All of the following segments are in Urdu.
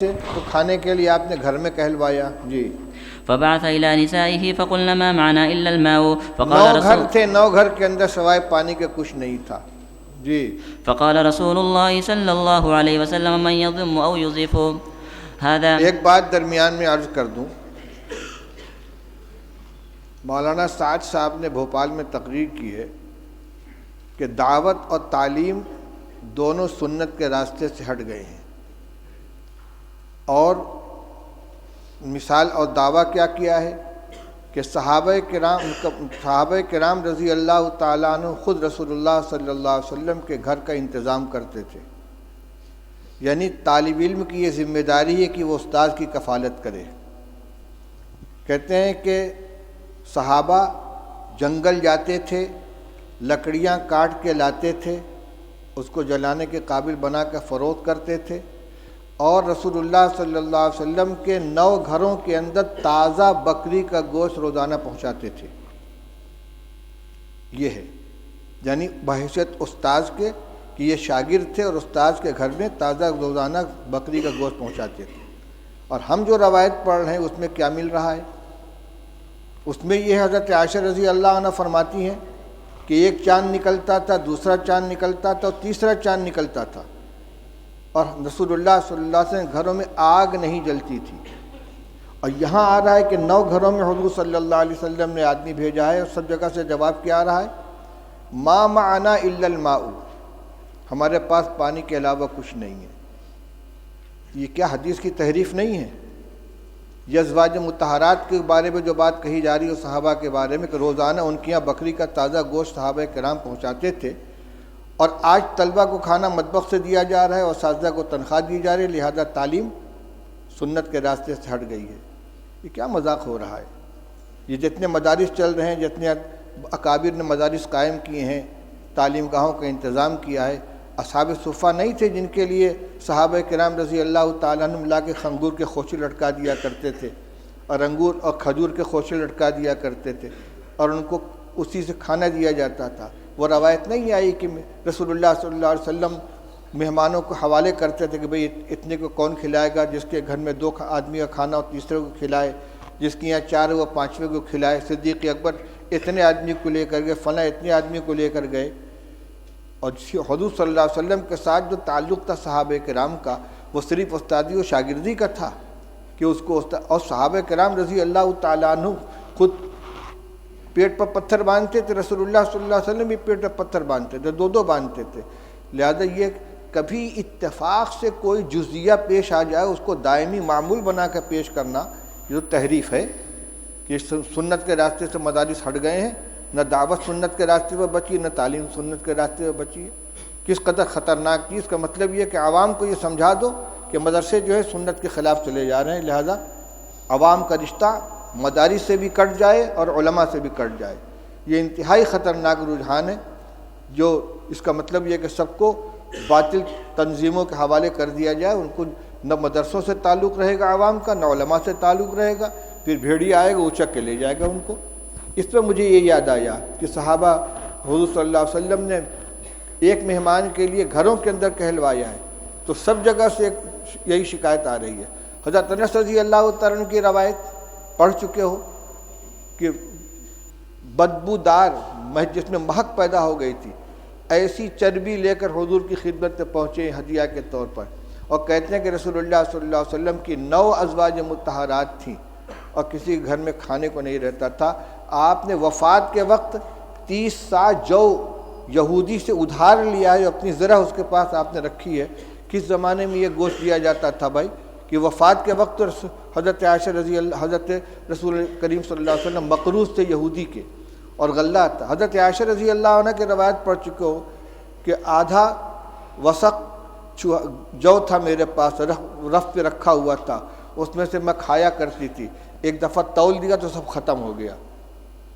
تو کھانے کے لیے آپ نے گھر میں کہلوایا. جی. فبعث إلى نسائه فقلن ما معنا إلا الماء نو گھر تھے، 9 گھر کے اندر سوائے پانی کے کچھ نہیں تھا. جی. فقال رسول الله صلی اللہ علیہ وسلم من يضم أو يضيف هذا. ایک بات درمیان میں عرض کر دوں، مولانا سعد صاحب نے بھوپال میں تقریر کی ہے کہ دعوت اور تعلیم دونوں سنت کے راستے سے ہٹ گئے ہیں، اور مثال اور دعویٰ کیا کیا ہے کہ صحابہ کرام رضی اللہ تعالیٰ عنہ خود رسول اللہ صلی اللہ علیہ وسلم کے گھر کا انتظام کرتے تھے. یعنی طالب علم کی یہ ذمہ داری ہے کہ وہ استاد کی کفالت کرے. کہتے ہیں کہ صحابہ جنگل جاتے تھے، لکڑیاں کاٹ کے لاتے تھے، اس کو جلانے کے قابل بنا کر فروخت کرتے تھے، اور رسول اللہ صلی اللہ علیہ وسلم کے 9 گھروں کے اندر تازہ بکری کا گوشت روزانہ پہنچاتے تھے. یہ ہے یعنی بحیثیت استاذ کے کہ یہ شاگرد تھے اور استاذ کے گھر میں تازہ روزانہ بکری کا گوشت پہنچاتے تھے. اور ہم جو روایت پڑھ رہے ہیں اس میں کیا مل رہا ہے؟ اس میں یہ حضرت عائشہ رضی اللہ عنہ فرماتی ہیں کہ ایک چاند نکلتا تھا، دوسرا چاند نکلتا تھا، اور تیسرا چاند نکلتا تھا، اور رسول اللہ صلی اللہ علیہ وسلم گھروں میں آگ نہیں جلتی تھی. اور یہاں آ رہا ہے کہ 9 گھروں میں حضور صلی اللہ علیہ وسلم نے آدمی بھیجا ہے، اور سب جگہ سے جواب کیا آ رہا ہے؟ ما معنا الا الماء، ہمارے پاس پانی کے علاوہ کچھ نہیں ہے. یہ کیا حدیث کی تحریف نہیں ہے؟ یہ ازواج مطہرات کے بارے میں جو بات کہی جا رہی ہے صحابہ کے بارے میں کہ روزانہ ان کے یہاں بکری کا تازہ گوشت صحابہ کرام پہنچاتے تھے، اور آج طلبہ کو کھانا مطبخ سے دیا جا رہا ہے اور اساتذہ کو تنخواہ دی جا رہی ہے، لہذا تعلیم سنت کے راستے سے ہٹ گئی ہے. یہ کیا مذاق ہو رہا ہے؟ یہ جتنے مدارس چل رہے ہیں، جتنے اکابر نے مدارس قائم کیے ہیں، تعلیم گاہوں کا انتظام کیا ہے، اصحاب صفہ نہیں تھے جن کے لیے صحابہ کرام رضی اللہ تعالیٰ عنہ لا کے خنگور کے خوشے لٹکا دیا کرتے تھے، اور انگور اور کھجور کے خوشے لٹکا دیا کرتے تھے، اور ان کو اسی سے کھانا دیا جاتا تھا. وہ روایت نہیں آئی کہ رسول اللہ صلی اللہ علیہ وسلم مہمانوں کو حوالے کرتے تھے کہ بھئی اتنے کو کون کھلائے گا، جس کے گھر میں 2 آدمی کا کھانا ہو تیسرے کو کھلائے، جس کے یہاں 4 وہ 5ویں کو کھلائے. صدیق اکبر اتنے آدمی کو لے کر گئے، فلاں اتنے آدمی کو لے کر گئے. اور حضور صلی اللہ علیہ وسلم کے ساتھ جو تعلق تھا صحابہ کرام کا، وہ صرف استادی و شاگردی کا تھا کہ اس کو اور صحابہ کرام رضی اللہ تعالیٰ عنہ خود پیٹ پر پتھر باندھتے تھے، رسول اللہ صلی اللہ علیہ وسلم بھی پیٹ پر پتھر باندھتے تھے، 2 باندھتے تھے. لہذا یہ کبھی اتفاق سے کوئی جزیہ پیش آ جائے اس کو دائمی معمول بنا کر پیش کرنا، یہ جو تحریف ہے کہ سنت کے راستے سے مدارس ہٹ گئے ہیں. نہ دعوت سنت کے راستے پر بچی، نہ تعلیم سنت کے راستے پر بچی ہے. کس قدر خطرناک چیز کا مطلب یہ کہ عوام کو یہ سمجھا دو کہ مدرسے جو ہے سنت کے خلاف چلے جا رہے ہیں، لہذا عوام کا رشتہ مدارس سے بھی کٹ جائے اور علماء سے بھی کٹ جائے. یہ انتہائی خطرناک رجحان ہے، جو اس کا مطلب یہ کہ سب کو باطل تنظیموں کے حوالے کر دیا جائے. ان کو نہ مدرسوں سے تعلق رہے گا عوام کا، نہ علماء سے تعلق رہے گا، پھر بھیڑیا آئے گا اچک کے لے جائے گا ان کو. اس پہ مجھے یہ یاد آیا کہ صحابہ حضور صلی اللہ علیہ وسلم نے ایک مہمان کے لیے گھروں کے اندر کہلوایا ہے، تو سب جگہ سے یہی شکایت آ رہی ہے. حضرت انس رضی اللہ تعالیٰ عنہ کی روایت پڑھ چکے ہو کہ بدبودار جس میں مہک پیدا ہو گئی تھی، ایسی چربی لے کر حضور کی خدمت میں پہنچے ہدیہ کے طور پر، اور کہتے ہیں کہ رسول اللہ صلی اللہ علیہ وسلم کی 9 ازواج مطہرات تھیں اور کسی گھر میں کھانے کو نہیں رہتا تھا. آپ نے وفات کے وقت 30 سا جو یہودی سے ادھار لیا ہے، اپنی ذرا اس کے پاس آپ نے رکھی ہے. کس زمانے میں یہ گوشت دیا جاتا تھا بھائی کہ وفات کے وقت حضرت عائشہ حضرت رسول کریم صلی اللہ علیہ وسلم مقروض تھے یہودی کے، اور غلہ تھا. حضرت عائشہ رضی اللہ عنہ کی روایت پڑھ چکے ہو کہ آدھا وسق جو تھا میرے پاس، رف پہ رکھا ہوا تھا، اس میں سے میں کھایا کرتی تھی. ایک دفعہ تول دیا تو سب ختم ہو گیا.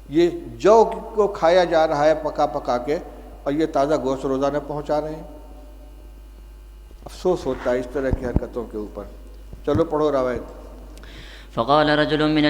یہ جو کو کھایا جا رہا ہے پکا کے، اور یہ تازہ گوشت روزانہ پہنچا رہے ہیں. افسوس ہوتا ہے اس طرح کی حرکتوں کے اوپر. چلو پڑھو روایت. فقال رجل من